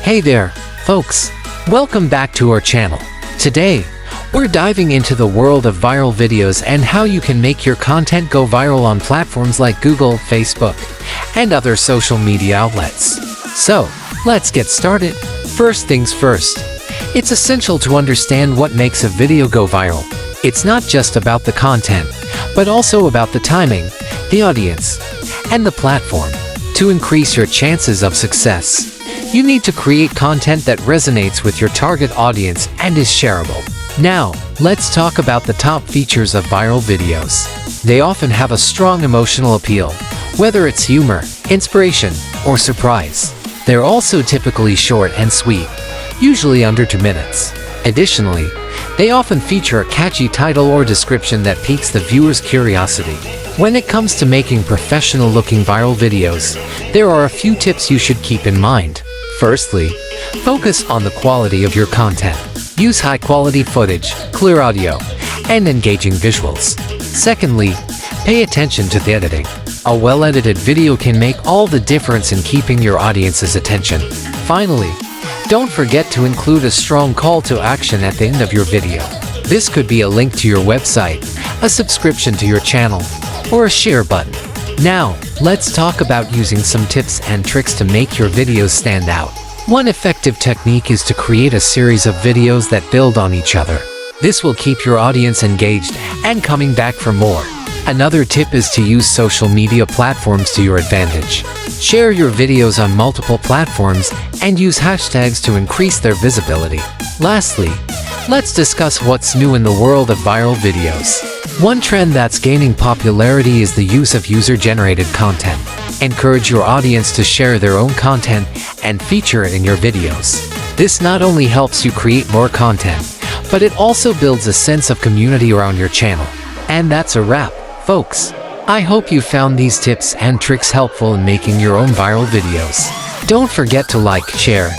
Hey there, folks. Welcome back to our channel. Today, we're diving into the world of viral videos and how you can make your content go viral on platforms like Google, Facebook, and other social media outlets. So, let's get started. First things first. It's essential to understand what makes a video go viral. It's not just about the content, but also about the timing, the audience, and the platform. To increase your chances of success, you need to create content that resonates with your target audience and is shareable. Now, let's talk about the top features of viral videos. They often have a strong emotional appeal, whether it's humor, inspiration, or surprise. They're also typically short and sweet, usually under 2 minutes. Additionally, they often feature a catchy title or description that piques the viewer's curiosity. When it comes to making professional-looking viral videos, there are a few tips you should keep in mind. Firstly, focus on the quality of your content. Use high-quality footage, clear audio, and engaging visuals. Secondly, pay attention to the editing. A well-edited video can make all the difference in keeping your audience's attention. Finally, don't forget to include a strong call to action at the end of your video. This could be a link to your website, a subscription to your channel, or a share button. Now, let's talk about using some tips and tricks to make your videos stand out. One effective technique is to create a series of videos that build on each other. This will keep your audience engaged and coming back for more. Another tip is to use social media platforms to your advantage. Share your videos on multiple platforms and use hashtags to increase their visibility. Lastly, let's discuss what's new in the world of viral videos. One trend that's gaining popularity is the use of user-generated content. Encourage your audience to share their own content and feature it in your videos. This not only helps you create more content, but it also builds a sense of community around your channel. And that's a wrap, folks. I hope you found these tips and tricks helpful in making your own viral videos. Don't forget to like, share,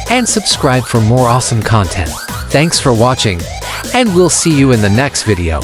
and subscribe for more awesome content. Thanks for watching, and we'll see you in the next video.